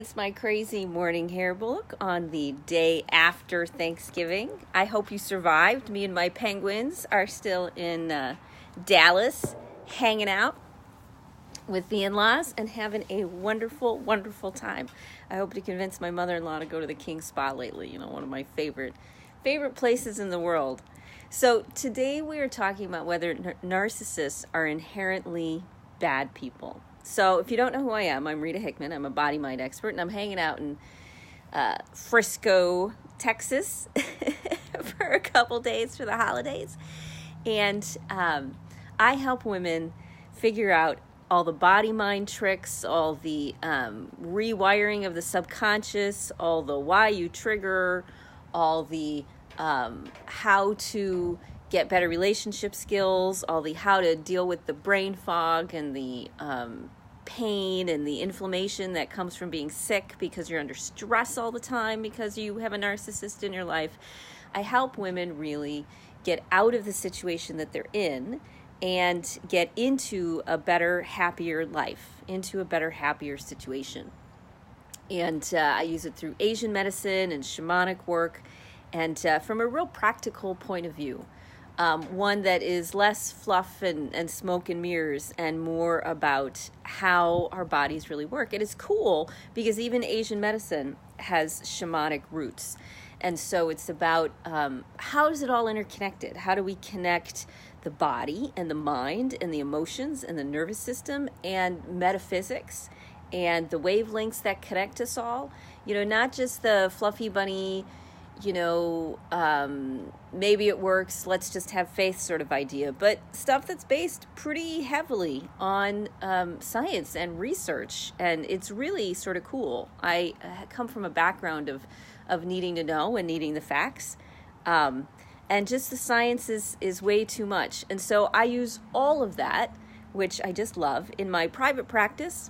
It's my crazy morning hair book on the day after Thanksgiving. I hope you survived. Me and my penguins are still in Dallas hanging out with the in-laws and having a wonderful, wonderful time. I hope to convince my mother-in-law to go to the King Spa lately, one of my favorite places in the world. So today we are talking about whether narcissists are inherently bad people. So if you don't know who I am, I'm Rita Hickman. I'm a body-mind expert, and I'm hanging out in Frisco, Texas for a couple days for the holidays. And I help women figure out all the body-mind tricks, all the rewiring of the subconscious, all the why you trigger, all the how to get better relationship skills, all the how to deal with the brain fog and the pain and the inflammation that comes from being sick because you're under stress all the time because you have a narcissist in your life. I help women really get out of the situation that they're in and get into a better, happier life, into a better, happier situation. And I use it through Asian medicine and shamanic work, and from a real practical point of view. One that is less fluff and smoke and mirrors and more about how our bodies really work. It is cool because even Asian medicine has shamanic roots. And so it's about how is it all interconnected? How do we connect the body and the mind and the emotions and the nervous system and metaphysics and the wavelengths that connect us all? Not just the fluffy bunny, maybe it works, let's just have faith sort of idea, but stuff that's based pretty heavily on science and research, and it's really sort of cool. I come from a background of needing to know and needing the facts, and just the science is way too much, and so I use all of that, which I just love, in my private practice,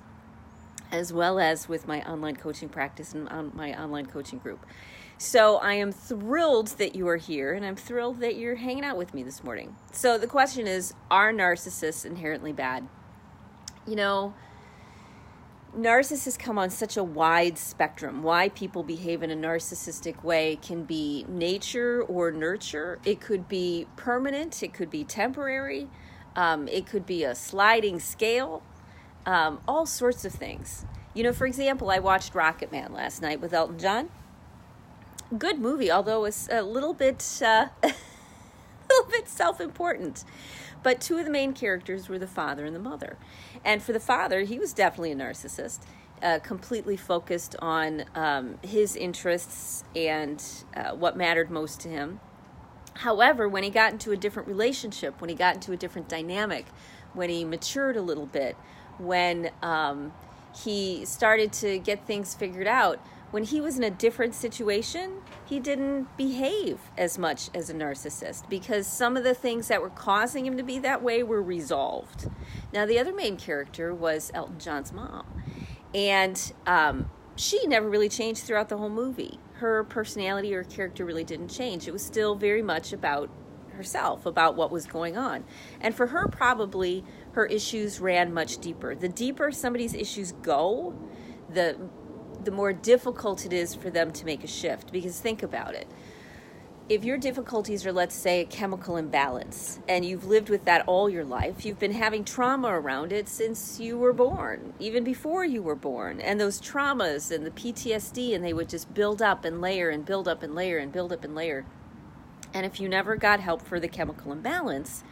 as well as with my online coaching practice and my online coaching group. So I am thrilled that you are here, and I'm thrilled that you're hanging out with me this morning. So the question is, are narcissists inherently bad? Narcissists come on such a wide spectrum. Why people behave in a narcissistic way can be nature or nurture. It could be permanent. It could be temporary. It could be a sliding scale. All sorts of things. For example, I watched Rocket Man last night with Elton John. Good movie, although it's a little bit self-important. But two of the main characters were the father and the mother. And for the father, he was definitely a narcissist, completely focused on his interests and what mattered most to him. However, when he got into a different relationship, when he got into a different dynamic, when he matured a little bit, when he started to get things figured out, when he was in a different situation, he didn't behave as much as a narcissist because some of the things that were causing him to be that way were resolved. Now, the other main character was Elton John's mom, and she never really changed throughout the whole movie. Her personality or character really didn't change. It was still very much about herself, about what was going on. And for her, probably, her issues ran much deeper. The deeper somebody's issues go, the more difficult it is for them to make a shift. Because think about it. If your difficulties are, let's say, a chemical imbalance, and you've lived with that all your life, you've been having trauma around it since you were born, even before you were born, and those traumas and the PTSD, and they would just build up and layer and build up and layer and build up and layer. And if you never got help for the chemical imbalance,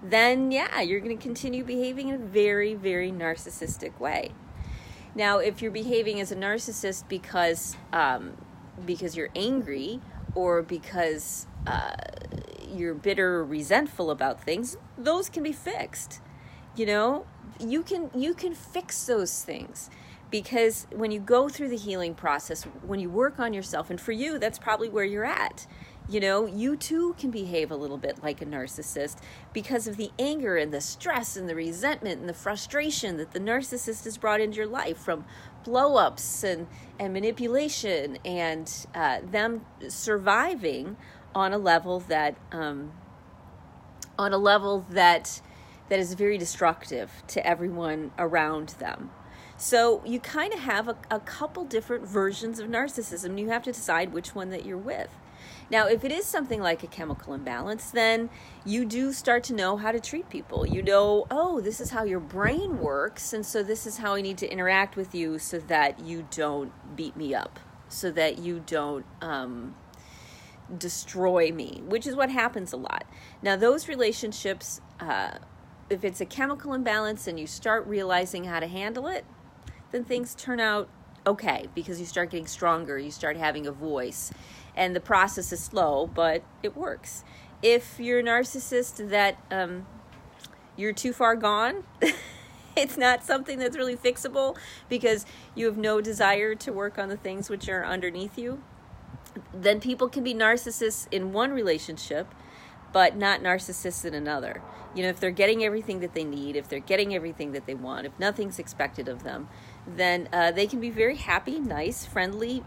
then you're going to continue behaving in a very, very narcissistic way. Now, if you're behaving as a narcissist because you're angry or because you're bitter or resentful about things, those can be fixed. You can fix those things because when you go through the healing process, when you work on yourself, and for you, that's probably where you're at. You too can behave a little bit like a narcissist because of the anger and the stress and the resentment and the frustration that the narcissist has brought into your life from blow-ups and manipulation and them surviving on a level that is very destructive to everyone around them. So you kind of have a couple different versions of narcissism. You have to decide which one that you're with. Now, if it is something like a chemical imbalance, then you do start to know how to treat people. You know, oh, this is how your brain works, and so this is how I need to interact with you so that you don't beat me up, so that you don't destroy me, which is what happens a lot. Now, those relationships, if it's a chemical imbalance and you start realizing how to handle it, then things turn out okay because you start getting stronger, you start having a voice. And the process is slow, but it works. If you're a narcissist that you're too far gone, it's not something that's really fixable because you have no desire to work on the things which are underneath you, then people can be narcissists in one relationship, but not narcissists in another. You know, if they're getting everything that they need, if they're getting everything that they want, if nothing's expected of them, then they can be very happy, nice, friendly,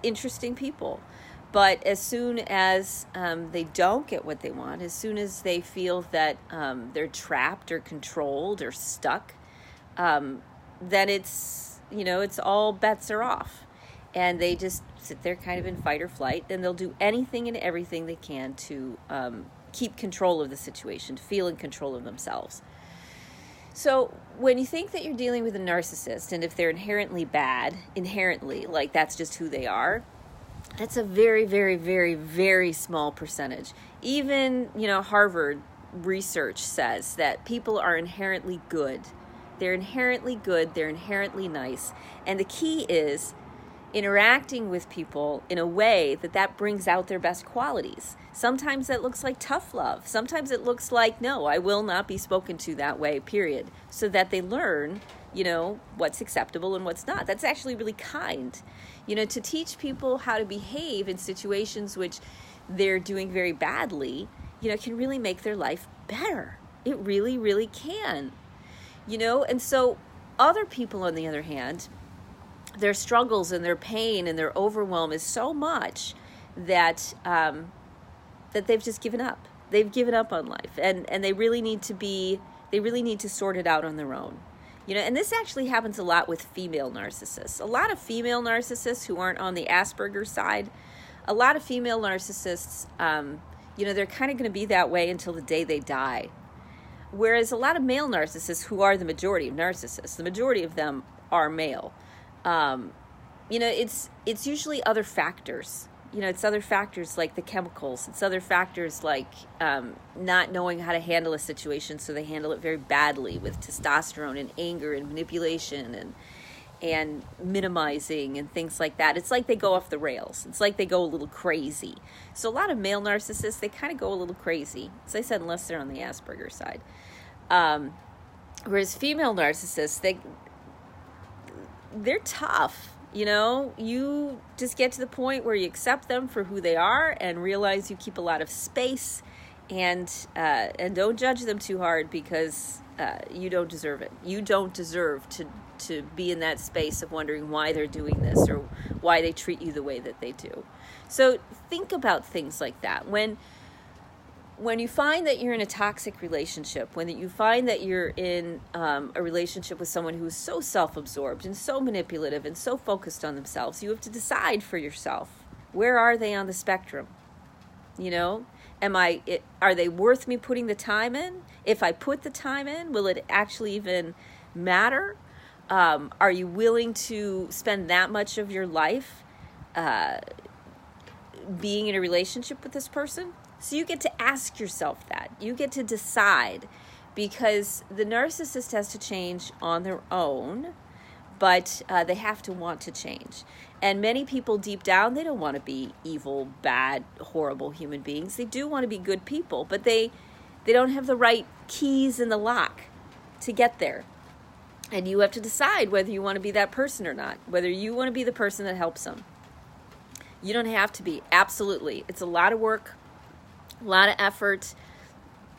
interesting people. But as soon as they don't get what they want, as soon as they feel that they're trapped or controlled or stuck, then it's all bets are off. And they just sit there kind of in fight or flight, and they'll do anything and everything they can to keep control of the situation, to feel in control of themselves. So when you think that you're dealing with a narcissist, and if they're inherently bad, like that's just who they are, that's a very, very, very, very small percentage. Even, Harvard research says that people are inherently good. They're inherently good. They're inherently nice. And the key is interacting with people in a way that brings out their best qualities. Sometimes that looks like tough love. Sometimes it looks like, no, I will not be spoken to that way, period. So that they learn, what's acceptable and what's not. That's actually really kind. To teach people how to behave in situations which they're doing very badly, can really make their life better. It really, really can. And so other people, on the other hand, their struggles and their pain and their overwhelm is so much that that they've just given up. They've given up on life, and they really need to sort it out on their own. And this actually happens a lot with female narcissists. A lot of female narcissists who aren't on the Asperger side, a lot of female narcissists, they're kind of going to be that way until the day they die. Whereas a lot of male narcissists, who are the majority of narcissists, the majority of them are male. It's usually other factors. It's other factors like the chemicals. It's other factors like not knowing how to handle a situation, so they handle it very badly with testosterone and anger and manipulation and minimizing and things like that. It's like they go off the rails. It's like they go a little crazy. So a lot of male narcissists, they kind of go a little crazy. As I said, unless they're on the Asperger side. Whereas female narcissists, they're tough. You just get to the point where you accept them for who they are and realize you keep a lot of space and don't judge them too hard because you don't deserve it. You don't deserve to be in that space of wondering why they're doing this or why they treat you the way that they do. So think about things like that. When you find that you're in a toxic relationship, when you find that you're in a relationship with someone who is so self-absorbed and so manipulative and so focused on themselves, you have to decide for yourself, where are they on the spectrum? Are they worth me putting the time in? If I put the time in, will it actually even matter? Are you willing to spend that much of your life being in a relationship with this person? So you get to ask yourself that. You get to decide, because the narcissist has to change on their own, but they have to want to change. And many people deep down, they don't want to be evil, bad, horrible human beings. They do want to be good people, but they don't have the right keys in the lock to get there. And you have to decide whether you want to be that person or not, whether you want to be the person that helps them. You don't have to be, absolutely. It's a lot of work. A lot of effort.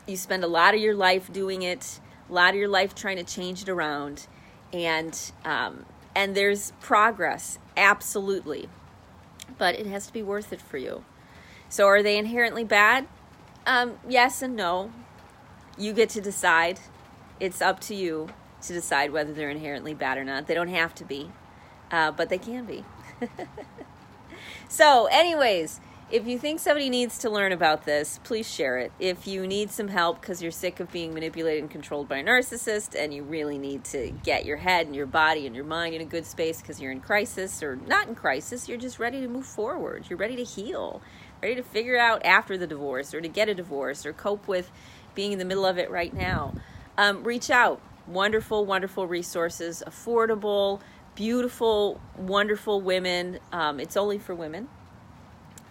You spend a lot of your life doing it, a lot of your life trying to change it around, and there's progress, absolutely, but it has to be worth it for you. So are they inherently bad? Yes and no. You get to decide. It's up to you. to decide whether they're inherently bad or not. They don't have to be, but they can be. So anyways, if you think somebody needs to learn about this, please share it. If you need some help because you're sick of being manipulated and controlled by a narcissist and you really need to get your head and your body and your mind in a good space because you're in crisis or not in crisis, you're just ready to move forward. You're ready to heal, ready to figure out after the divorce or to get a divorce or cope with being in the middle of it right now. Reach out. Wonderful, wonderful resources, affordable, beautiful, wonderful women. It's only for women.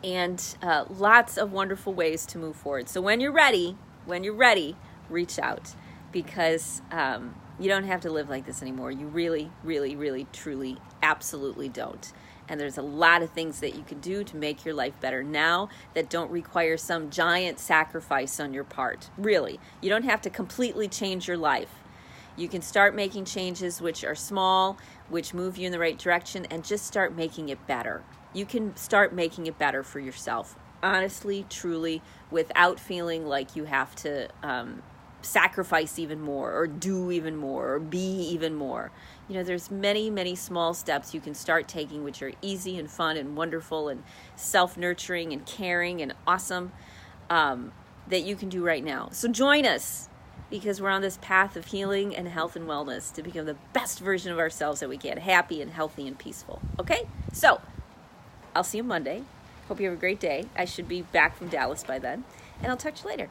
And lots of wonderful ways to move forward. So when you're ready, reach out, because you don't have to live like this anymore. You really, really, really, truly, absolutely don't. And there's a lot of things that you can do to make your life better now that don't require some giant sacrifice on your part. Really, you don't have to completely change your life. You can start making changes which are small, which move you in the right direction, and just start making it better. You can start making it better for yourself, honestly, truly, without feeling like you have to sacrifice even more or do even more or be even more. You know, there's many, many small steps you can start taking which are easy and fun and wonderful and self-nurturing and caring and awesome that you can do right now. So join us, because we're on this path of healing and health and wellness to become the best version of ourselves that we can, happy and healthy and peaceful. Okay? So I'll see you Monday. Hope you have a great day. I should be back from Dallas by then. And I'll talk to you later.